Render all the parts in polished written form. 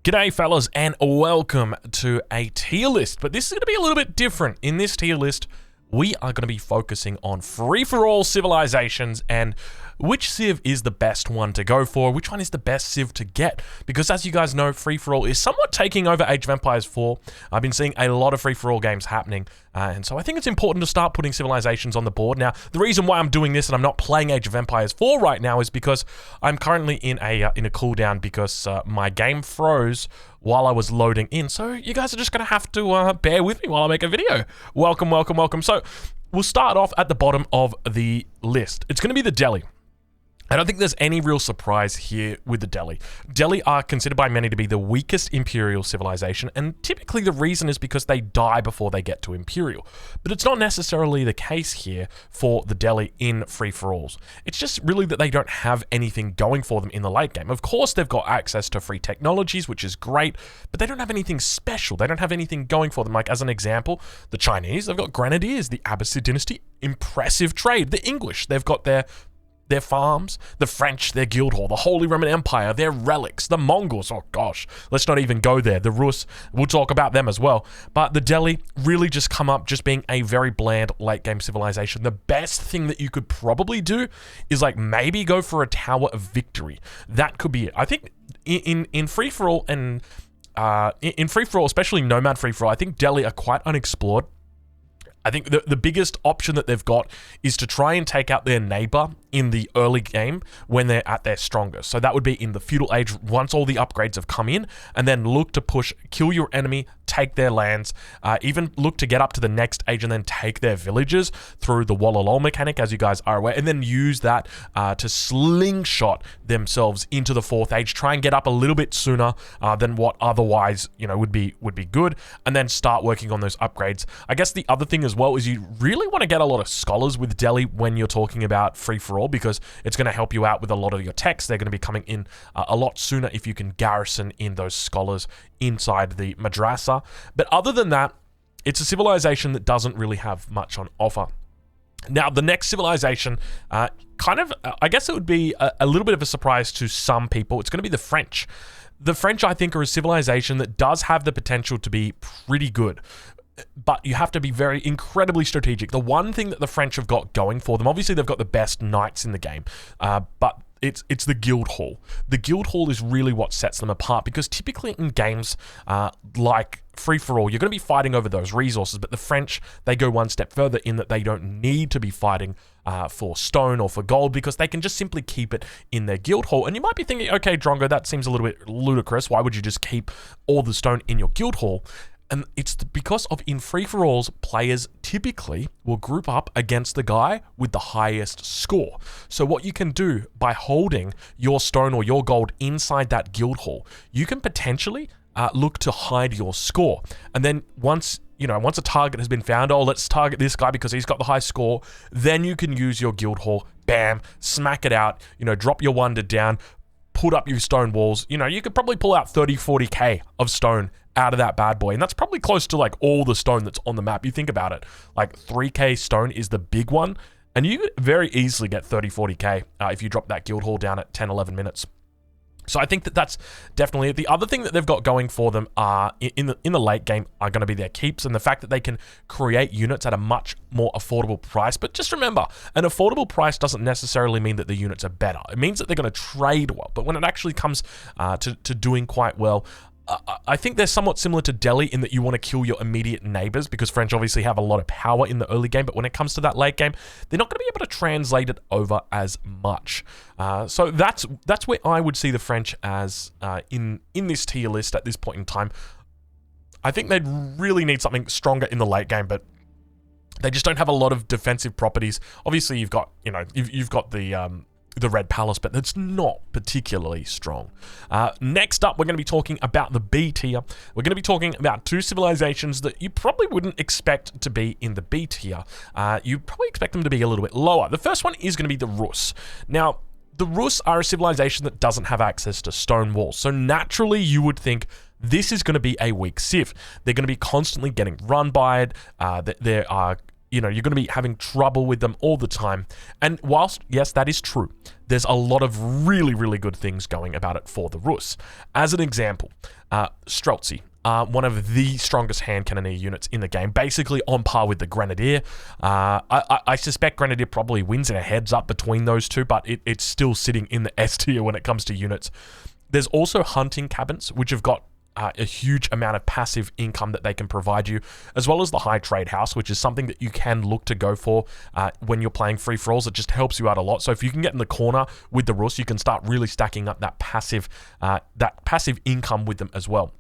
G'day fellas and welcome to a tier list, but this is going to be a little bit different. In this tier list, we are going to be focusing on free-for-all civilizations and which civ is the best one to go for, which one is the best civ to get. Because as you guys know, free-for-all is somewhat taking over Age of Empires 4. I've been seeing a lot of free-for-all games happening, and so I think it's important to start putting civilizations on the board. Now, the reason why I'm doing this and I'm not playing Age of Empires 4 right now is because I'm currently in a cooldown because my game froze while I was loading in. So you guys are just going to have to bear with me while I make a video. Welcome, welcome, welcome. So we'll start off at the bottom of the list. It's going to be the Delhi. I don't think there's any real surprise here with the Delhi. Delhi are considered by many to be the weakest Imperial civilization, and typically the reason is because they die before they get to Imperial. But it's not necessarily the case here for the Delhi in free-for-alls. It's just really that they don't have anything going for them in the late game. Of course, they've got access to free technologies, which is great, but they don't have anything special. They don't have anything going for them. Like, as an example, the Chinese, they've got Grenadiers, the Abbasid dynasty, impressive trade. The English, they've got their farms, the French, their guild hall, the Holy Roman Empire, their relics, the Mongols, oh gosh, let's not even go there, the Rus, we'll talk about them as well, but the Delhi really just come up just being a very bland late game civilization. The best thing that you could probably do is like maybe go for a Tower of Victory. That could be it. I think in free-for-all and in free-for-all, especially Nomad free-for-all, I think Delhi are quite unexplored. I think the biggest option that they've got is to try and take out their neighbor in the early game when they're at their strongest. So that would be in the feudal age once all the upgrades have come in, and then look to push, kill your enemy, take their lands, even look to get up to the next age and then take their villages through the Wallalol mechanic, as you guys are aware, and then use that to slingshot themselves into the fourth age, try and get up a little bit sooner than what otherwise, you know, would be good, and then start working on those upgrades. I guess the other thing as well is you really want to get a lot of scholars with Delhi when you're talking about free-for-all, because it's going to help you out with a lot of your techs. They're going to be coming in a lot sooner if you can garrison in those scholars inside the madrasa. But other than that, it's a civilization that doesn't really have much on offer. Now, the next civilization, I guess it would be a little bit of a surprise to some people. It's going to be the French. The French, I think, are a civilization that does have the potential to be pretty good, but you have to be incredibly strategic. The one thing that the French have got going for them, obviously they've got the best knights in the game, but it's the guild hall. The guild hall is really what sets them apart, because typically in games like free-for-all, you're going to be fighting over those resources, but the French, they go one step further in that they don't need to be fighting for stone or for gold, because they can just simply keep it in their guild hall. And you might be thinking, okay, Drongo, that seems a little bit ludicrous. Why would you just keep all the stone in your guild hall? And it's because of in free-for-alls, players typically will group up against the guy with the highest score. So what you can do by holding your stone or your gold inside that guild hall, you can potentially look to hide your score. And then once a target has been found, oh, let's target this guy because he's got the high score, then you can use your guild hall, bam, smack it out, drop your wonder down, put up your stone walls. You could probably pull out 30, 40k of stone out of that bad boy. And that's probably close to like all the stone that's on the map. You think about it, like 3k stone is the big one. And you could very easily get 30, 40k if you drop that guild hall down at 10, 11 minutes. So I think that's definitely it. The other thing that they've got going for them in the late game are going to be their keeps, and the fact that they can create units at a much more affordable price. But just remember, an affordable price doesn't necessarily mean that the units are better. It means that they're going to trade well. But when it actually comes to doing quite well, I think they're somewhat similar to Delhi in that you want to kill your immediate neighbors, because French obviously have a lot of power in the early game, but when it comes to that late game, they're not going to be able to translate it over as much. So that's where I would see the French as in this tier list at this point in time. I think they'd really need something stronger in the late game, but they just don't have a lot of defensive properties. Obviously, you've got the Red Palace, but that's not particularly strong. Next up, we're going to be talking about the B tier. We're going to be talking about two civilizations that you probably wouldn't expect to be in the B tier. You probably expect them to be a little bit lower. The first one is going to be the Rus. Now, the Rus are a civilization that doesn't have access to stone walls, so naturally you would think this is going to be a weak civ. They're going to be constantly getting run by it. There are you're going to be having trouble with them all the time. And whilst, yes, that is true, there's a lot of really, really good things going about it for the Rus. As an example, Streltsy, one of the strongest hand cannoneer units in the game, basically on par with the Grenadier. I suspect Grenadier probably wins in a heads up between those two, but it's still sitting in the S tier when it comes to units. There's also hunting cabins, which have got a huge amount of passive income that they can provide you, as well as the high trade house, which is something that you can look to go for when you're playing free-for-alls. It just helps you out a lot. So if you can get in the corner with the Rus, you can start really stacking up that passive income with them as well.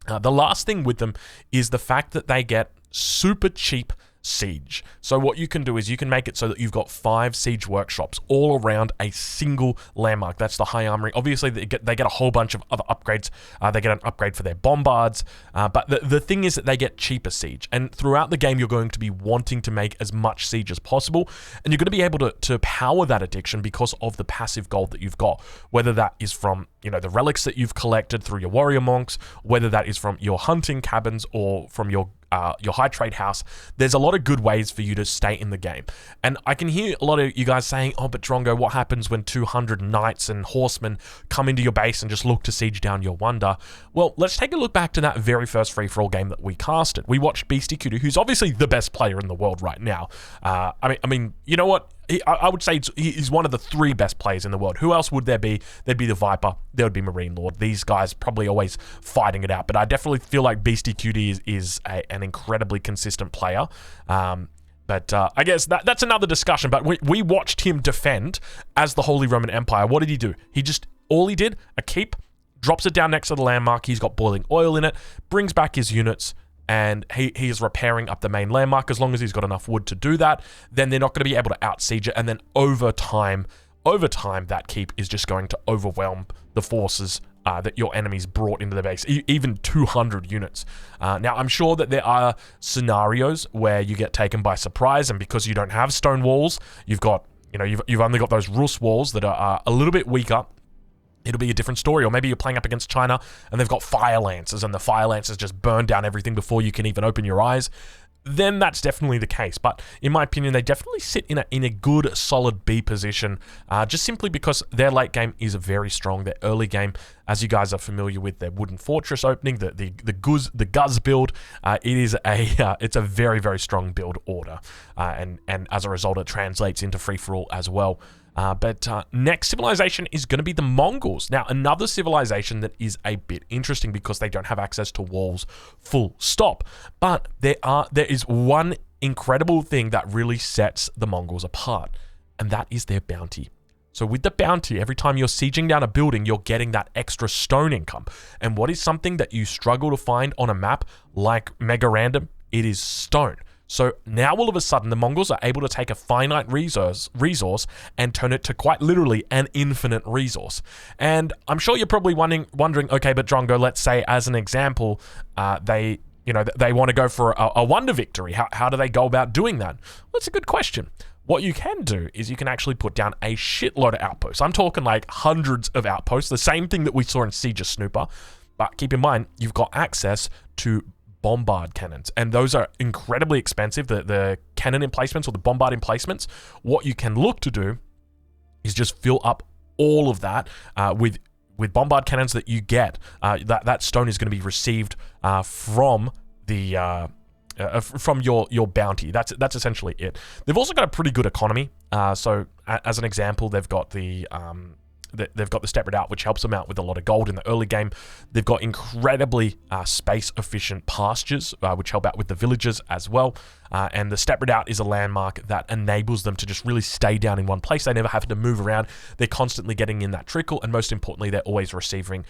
The last thing with them is the fact that they get super cheap siege. So what you can do is you can make it so that you've got 5 siege workshops all around a single landmark. That's the high armory. Obviously, they get a whole bunch of other upgrades. They get an upgrade for their bombards, but the thing is that they get cheaper siege. And throughout the game, you're going to be wanting to make as much siege as possible, and you're going to be able to power that addiction because of the passive gold that you've got, whether that is from the relics that you've collected through your warrior monks, whether that is from your hunting cabins or from your high trade house. There's a lot of good ways for you to stay in the game. And I can hear a lot of you guys saying, oh, but Drongo, what happens when 200 knights and horsemen come into your base and just look to siege down your wonder? Well, let's take a look back to that very first free-for-all game that we casted. We watched Beastie Cutie, who's obviously the best player in the world right now. I mean, you know what? I would say he's one of the 3 best players in the world. Who else would there be? There'd be the Viper. There would be Marine Lord. These guys probably always fighting it out. But I definitely feel like Beastie Cutie is an incredibly consistent player. But I guess that's another discussion. But we watched him defend as the Holy Roman Empire. What did he do? All he did, a keep, drops it down next to the landmark. He's got boiling oil in it, brings back his units, and he is repairing up the main landmark. As long as he's got enough wood to do that, then they're not going to be able to out-siege it. And then over time, that keep is just going to overwhelm the forces that your enemies brought into the base, even 200 units. Now, I'm sure that there are scenarios where you get taken by surprise, and because you don't have stone walls, you've only got those Rus walls that are a little bit weaker. It'll be a different story. Or maybe you're playing up against China and they've got fire lancers and the fire lancers just burn down everything before you can even open your eyes. Then that's definitely the case. But in my opinion, they definitely sit in a good, solid B position, just simply because their late game is very strong. Their early game, as you guys are familiar with, their wooden fortress opening, the Guz build, it's a very, very strong build order, and as a result, it translates into free for all as well. But next civilization is going to be the Mongols. Now, another civilization that is a bit interesting because they don't have access to walls, full stop. But there is one incredible thing that really sets the Mongols apart, and that is their bounty. So with the bounty, every time you're sieging down a building, you're getting that extra stone income. And what is something that you struggle to find on a map like Mega Random? It is stone. So now all of a sudden the Mongols are able to take a finite resource and turn it to quite literally an infinite resource. And I'm sure you're probably wondering, okay, but Drongo, let's say as an example, they want to go for a wonder victory. How do they go about doing that? Well, that's a good question. What you can do is you can actually put down a shitload of outposts. I'm talking like hundreds of outposts, the same thing that we saw in Siege of Snooper. But keep in mind, you've got access to bombard cannons, and those are incredibly expensive. The cannon emplacements or the bombard emplacements, what you can look to do is just fill up all of that with bombard cannons that you get. That stone is going to be received from the from your bounty. That's essentially it. They've also got a pretty good economy. So as an example, they've got the Step Redoubt, which helps them out with a lot of gold in the early game. They've got incredibly space-efficient pastures, which help out with the villagers as well. And the Step Redoubt is a landmark that enables them to just really stay down in one place. They never have to move around. They're constantly getting in that trickle, and most importantly, they're always receiving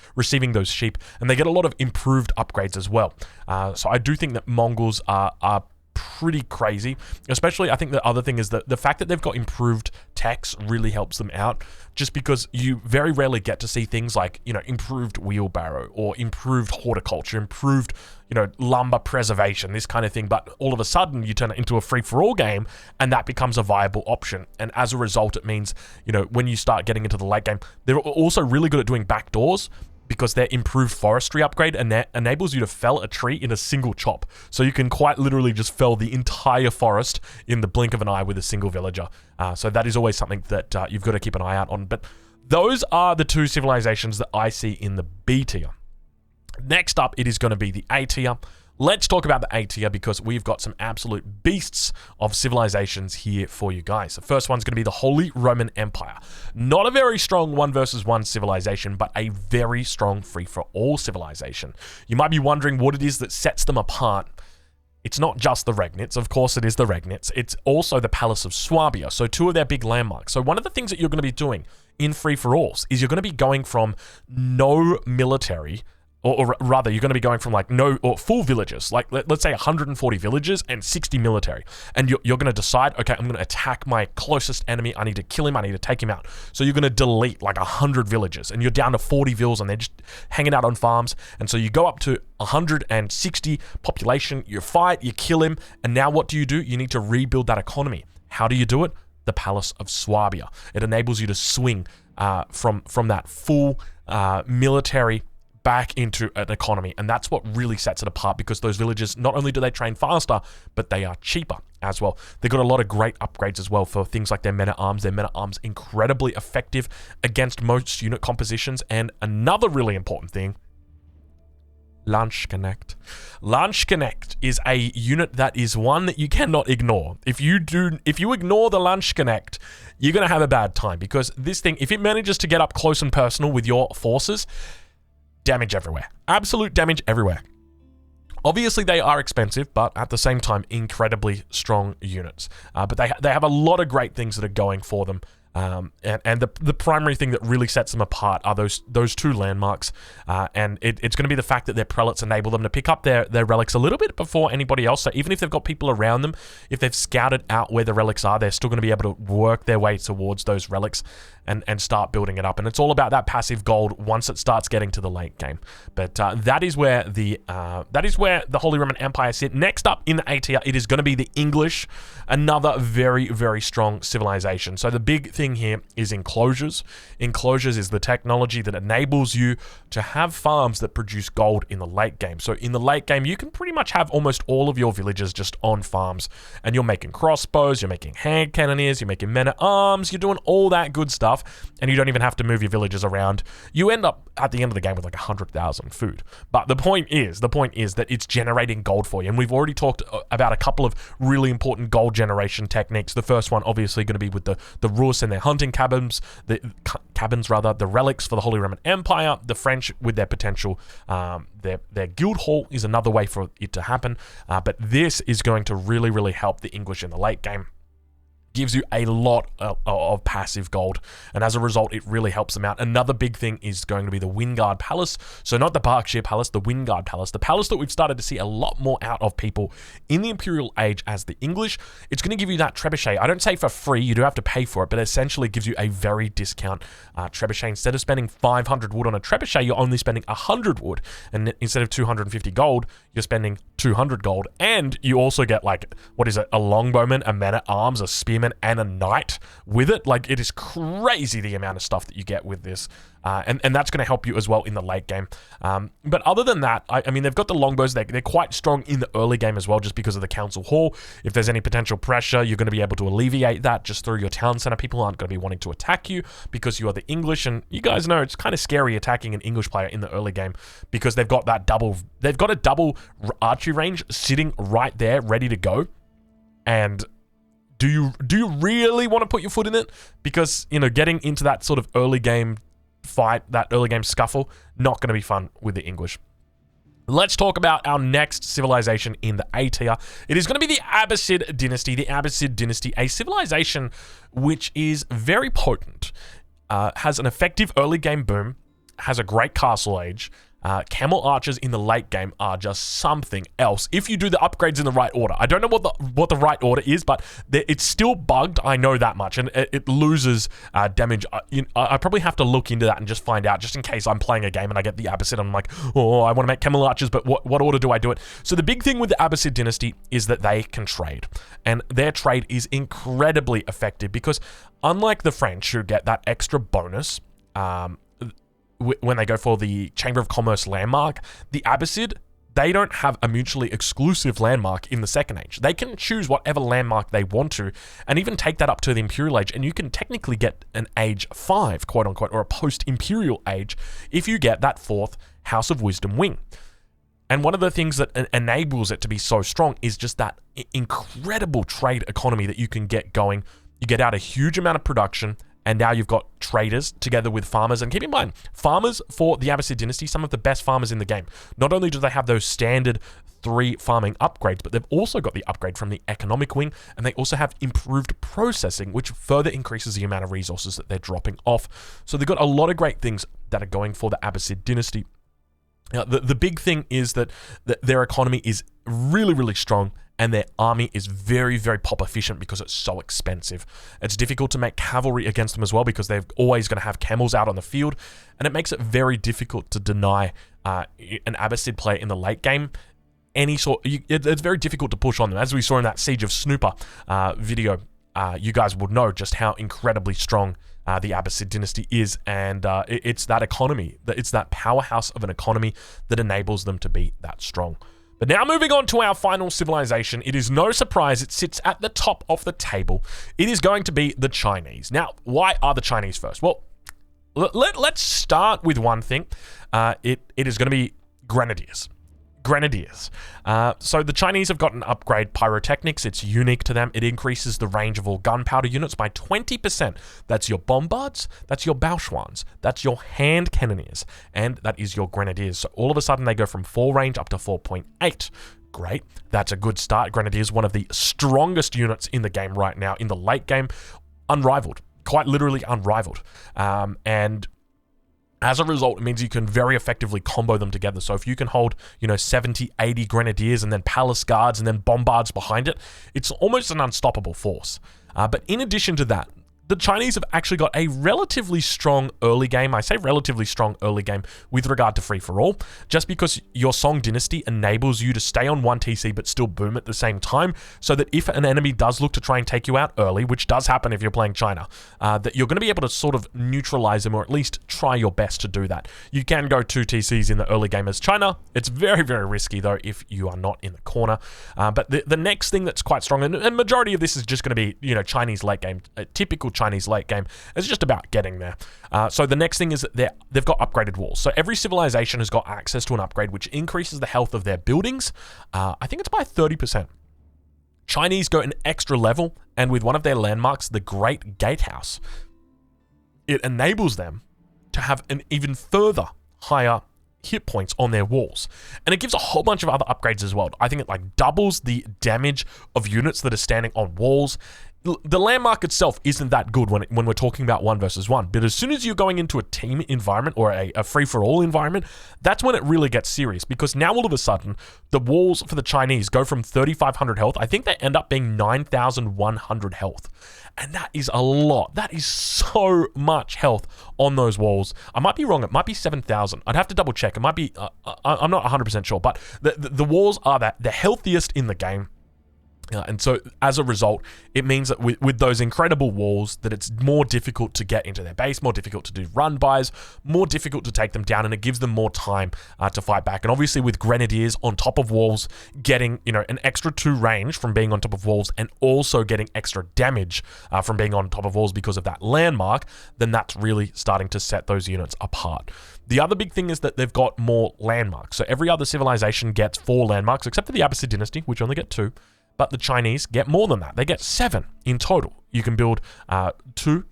those sheep. And they get a lot of improved upgrades as well. So I do think that Mongols are pretty crazy. Especially, I think the other thing is that the fact that they've got improved techs really helps them out, just because you very rarely get to see things like, improved wheelbarrow or improved horticulture, improved, lumber preservation, this kind of thing. But all of a sudden you turn it into a free-for-all game and that becomes a viable option. And as a result, it means, when you start getting into the late game, they're also really good at doing backdoors. because their improved forestry upgrade enables you to fell a tree in a single chop. So you can quite literally just fell the entire forest in the blink of an eye with a single villager. So that is always something that you've got to keep an eye out on. But those are the two civilizations that I see in the B tier. Next up, it is going to be the A tier. Let's talk about the A tier because we've got some absolute beasts of civilizations here for you guys. The first one's going to be the Holy Roman Empire. Not a very strong 1 versus 1 civilization, but a very strong free-for-all civilization. You might be wondering what it is that sets them apart. It's not just the Regnitz. Of course, it is the Regnitz. It's also the Palace of Swabia. So 2 of their big landmarks. So one of the things that you're going to be doing in free-for-alls is you're going to be going from no military, or rather, you're going to be going from like no or full villages, like let's say 140 villages and 60 military. And you're going to decide, okay, I'm going to attack my closest enemy. I need to kill him. I need to take him out. So you're going to delete like 100 villages and you're down to 40 villas and they're just hanging out on farms. And so you go up to 160 population, you fight, you kill him. And now what do? You need to rebuild that economy. How do you do it? The Palace of Swabia. It enables you to swing from that full military back into an economy, and that's what really sets it apart because those villages, not only do they train faster, but they are cheaper as well. They've got a lot of great upgrades as well for things like their men-at-arms. Their men-at-arms incredibly effective against most unit compositions, and another really important thing, Landsknecht. Landsknecht is a unit that is one that you cannot ignore. If you ignore the Landsknecht, you're going to have a bad time because this thing, if it manages to get up close and personal with your forces, damage everywhere. Absolute damage everywhere. Obviously, they are expensive, but at the same time, incredibly strong units. But they have a lot of great things that are going for them. And the primary thing that really sets them apart are those 2 landmarks. And it's going to be the fact that their prelates enable them to pick up their relics a little bit before anybody else. So even if they've got people around them, if they've scouted out where the relics are, they're still going to be able to work their way towards those relics and start building it up. And it's all about that passive gold once it starts getting to the late game. But that is where the Holy Roman Empire sit. Next up in the A tier, it is going to be the English, another very, very strong civilization. So the big thing here is enclosures. Enclosures is the technology that enables you to have farms that produce gold in the late game. So in the late game, you can pretty much have almost all of your villages just on farms, and you're making crossbows, you're making hand cannoneers, you're making men-at-arms, you're doing all that good stuff, and you don't even have to move your villages around. You end up at the end of the game with like 100,000 food. But the point is that it's generating gold for you, and we've already talked about a couple of really important gold generation techniques. The first one obviously going to be with the Rus and their hunting cabins, the relics for the Holy Roman Empire. The French with their potential, their guild hall is another way for it to happen. But this is going to really, really help the English in the late game. Gives you a lot of passive gold, and as a result, it really helps them out. Another big thing is going to be the Wingard Palace. So not the Berkshire Palace, the Wingard Palace. The palace that we've started to see a lot more out of people in the Imperial Age as the English. It's going to give you that trebuchet. I don't say for free, you do have to pay for it, but essentially gives you a very discount trebuchet. Instead of spending 500 wood on a trebuchet, you're only spending 100 wood, and instead of 250 gold, you're spending 200 gold, and you also get like, what is it, a longbowman, a man-at-arms, a spearman, and a knight with it. Like, it is crazy the amount of stuff that you get with this. And that's going to help you as well in the late game. But other than that, I mean, they've got the longbows. They're quite strong in the early game as well, just because of the council hall. If there's any potential pressure, you're going to be able to alleviate that just through your town center. People aren't going to be wanting to attack you because you are the English. And you guys know it's kind of scary attacking an English player in the early game because they've got a double archery range sitting right there, ready to go. And do you really want to put your foot in it? Because, you know, getting into that sort of early game fight, that early game scuffle, not going to be fun with the English. Let's talk about our next civilization in the A tier. It is going to be the Abbasid dynasty. The Abbasid dynasty, a civilization which is very potent, has an effective early game boom, has a great castle age. Camel archers in the late game are just something else if you do the upgrades in the right order. I don't know what the right order is, but it's still bugged. I know that much, and it loses damage. I probably have to look into that and just find out, just in case I'm playing a game and I get the Abbasid. I'm like, oh, I want to make camel archers, but what order do I do it? So the big thing with the Abbasid dynasty is that they can trade, and their trade is incredibly effective because unlike the French, who get that extra bonus, when they go for the Chamber of Commerce landmark, the Abbasid, they don't have a mutually exclusive landmark in the Second Age. They can choose whatever landmark they want to, and even take that up to the Imperial Age, and you can technically get an Age 5, quote unquote, or a post-Imperial Age, if you get that 4th House of Wisdom wing. And one of the things that enables it to be so strong is just that incredible trade economy that you can get going. You get out a huge amount of production, and now you've got traders together with farmers. And keep in mind, farmers for the Abbasid dynasty, some of the best farmers in the game. Not only do they have those standard 3 farming upgrades, but they've also got the upgrade from the economic wing, and they also have improved processing, which further increases the amount of resources that they're dropping off. So they've got a lot of great things that are going for the Abbasid dynasty. The big thing is that their economy is really, really strong, and their army is very, very pop efficient because it's so expensive. It's difficult to make cavalry against them as well because they're always going to have camels out on the field, and it makes it very difficult to deny an Abbasid player in the late game it's very difficult to push on them. As we saw in that Siege of Snooper video, you guys would know just how incredibly strong the Abbasid dynasty is, and it's that economy, it's that powerhouse of an economy that enables them to be that strong. But now moving on to our final civilization, it is no surprise it sits at the top of the table. It is going to be the Chinese. Now, why are the Chinese first? Well, let's start with one thing. It is going to be Grenadiers. So the Chinese have got an upgrade, Pyrotechnics. It's unique to them. It increases the range of all gunpowder units by 20%. That's your bombards, that's your Baochuans, that's your hand cannoneers, and that is your Grenadiers. So all of a sudden they go from 4 range up to 4.8. Great. That's a good start. Grenadiers, one of the strongest units in the game right now, in the late game, unrivaled. Quite literally unrivaled. And as a result, it means you can very effectively combo them together. So if you can hold, 70, 80 Grenadiers and then Palace Guards and then Bombards behind it, it's almost an unstoppable force. But in addition to that, the Chinese have actually got a relatively strong early game. I say relatively strong early game with regard to free-for-all, just because your Song Dynasty enables you to stay on 1 TC but still boom at the same time, so that if an enemy does look to try and take you out early, which does happen if you're playing China, that you're going to be able to sort of neutralize them, or at least try your best to do that. You can go 2 TCs in the early game as China. It's very, very risky, though, if you are not in the corner. But the next thing that's quite strong, and majority of this is just going to be, Chinese late game, typical Chinese late game, is just about getting there. So the next thing is that they've got upgraded walls. So every civilization has got access to an upgrade which increases the health of their buildings. I think it's by 30%. Chinese go an extra level, and with one of their landmarks, the Great Gatehouse, it enables them to have an even further higher hit points on their walls. And it gives a whole bunch of other upgrades as well. I think it doubles the damage of units that are standing on walls. The landmark itself isn't that good when we're talking about 1 versus 1, but as soon as you're going into a team environment or a free-for-all environment, that's when it really gets serious, because now all of a sudden, the walls for the Chinese go from 3,500 health, I think they end up being 9,100 health, and that is a lot. That is so much health on those walls. I might be wrong, it might be 7,000. I'd have to double check. It might be, I'm not 100% sure, but the walls are the healthiest in the game. And so as a result, it means that with those incredible walls, that it's more difficult to get into their base, more difficult to do run bys, more difficult to take them down, and it gives them more time to fight back. And obviously with Grenadiers on top of walls, getting an extra 2 range from being on top of walls, and also getting extra damage from being on top of walls because of that landmark, then that's really starting to set those units apart. The other big thing is that they've got more landmarks. So every other civilization gets 4 landmarks, except for the Abbasid dynasty, which only get 2. But the Chinese get more than that. They get 7 in total. You can build 2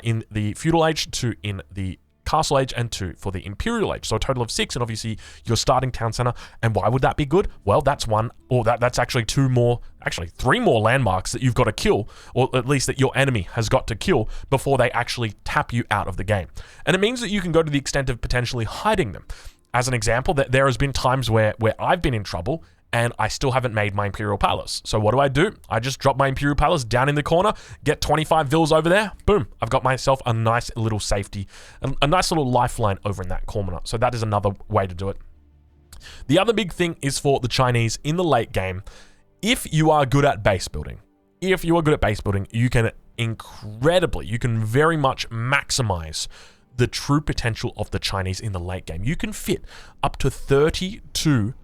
in the Feudal Age, 2 in the Castle Age, and 2 for the Imperial Age. So a total of 6, and obviously your starting town center. And why would that be good? Well, that's that's actually 3 more landmarks that you've got to kill, or at least that your enemy has got to kill before they actually tap you out of the game. And it means that you can go to the extent of potentially hiding them. As an example, that there has been times where I've been in trouble and I still haven't made my Imperial Palace. So what do? I just drop my Imperial Palace down in the corner, get 25 vills over there, boom. I've got myself a nice little safety, a nice little lifeline over in that corner. So that is another way to do it. The other big thing is for the Chinese in the late game, if you are good at base building, you can very much maximize the true potential of the Chinese in the late game. You can fit up to 32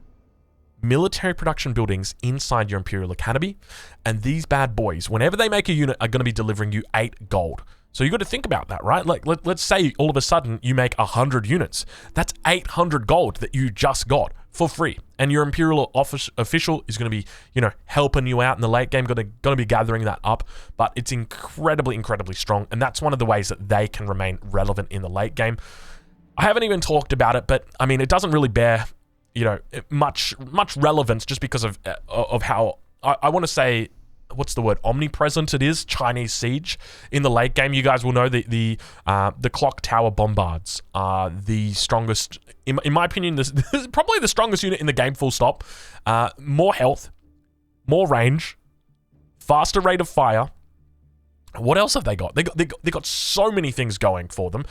military production buildings inside your Imperial Academy, and these bad boys, whenever they make a unit, are going to be delivering you 8 gold. So you got to think about that, right? Like, let's say all of a sudden you make 100 units. That's 800 gold that you just got for free. And your Imperial official is going to be, helping you out in the late game, going to be gathering that up. But it's incredibly, incredibly strong. And that's one of the ways that they can remain relevant in the late game. I haven't even talked about it, but I mean, it doesn't really bear, much relevance just because of how, I want to say, what's the word, omnipresent it is, Chinese siege in the late game. You guys will know the clock tower bombards are the strongest, in my opinion, this is probably the strongest unit in the game, full stop. More health, more range, faster rate of fire. What else have they got? They got so many things going for them.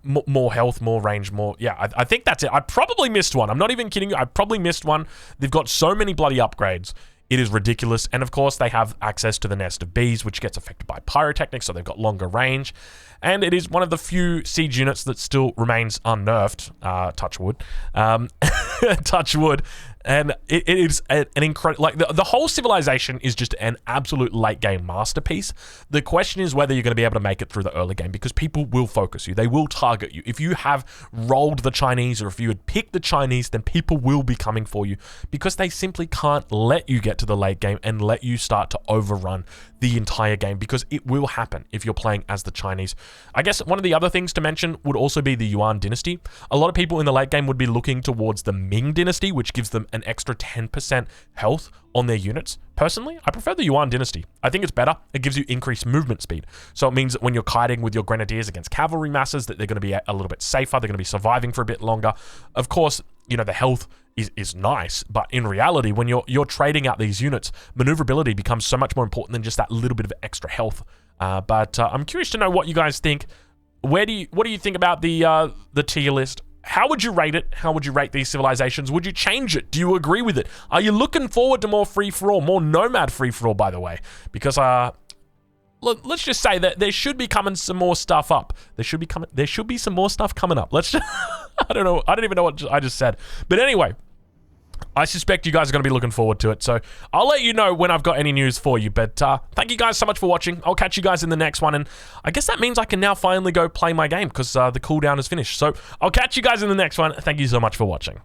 More health, more range, more. Yeah, I think that's it. I probably missed one. I'm not even kidding you. I probably missed one. They've got so many bloody upgrades. It is ridiculous. And of course, they have access to the Nest of Bees, which gets affected by pyrotechnics, so they've got longer range. And it is one of the few siege units that still remains unnerved. Touch wood. Touch wood. And it is an incredible, like the whole civilization is just an absolute late game masterpiece. The question is whether you're going to be able to make it through the early game, because people will focus you. They will target you. If you have rolled the Chinese, or if you had picked the Chinese, then people will be coming for you, because they simply can't let you get to the late game and let you start to overrun the entire game, because it will happen if you're playing as the Chinese. I guess one of the other things to mention would also be the Yuan dynasty. A lot of people in the late game would be looking towards the Ming dynasty, which gives them an extra 10% health on their units. Personally, I prefer the Yuan dynasty. I think it's better. It gives you increased movement speed. So it means that when you're kiting with your grenadiers against cavalry masses, that they're going to be a little bit safer. They're going to be surviving for a bit longer. Of course, the health is nice, but in reality, when you're trading out these units, maneuverability becomes so much more important than just that little bit of extra health. But I'm curious to know what you guys think. What do you think about the tier list? How would you rate it? How would you rate these civilizations? Would you change it? Do you agree with it? Are you looking forward to more free-for-all, more Nomad free-for-all, by the way? Because let's just say that there should be coming some more stuff up. There should be some more stuff coming up. Let's just, I don't know. I don't even know what I just said. But anyway, I suspect you guys are going to be looking forward to it. So I'll let you know when I've got any news for you. But thank you guys so much for watching. I'll catch you guys in the next one. And I guess that means I can now finally go play my game, because the cooldown is finished. So I'll catch you guys in the next one. Thank you so much for watching.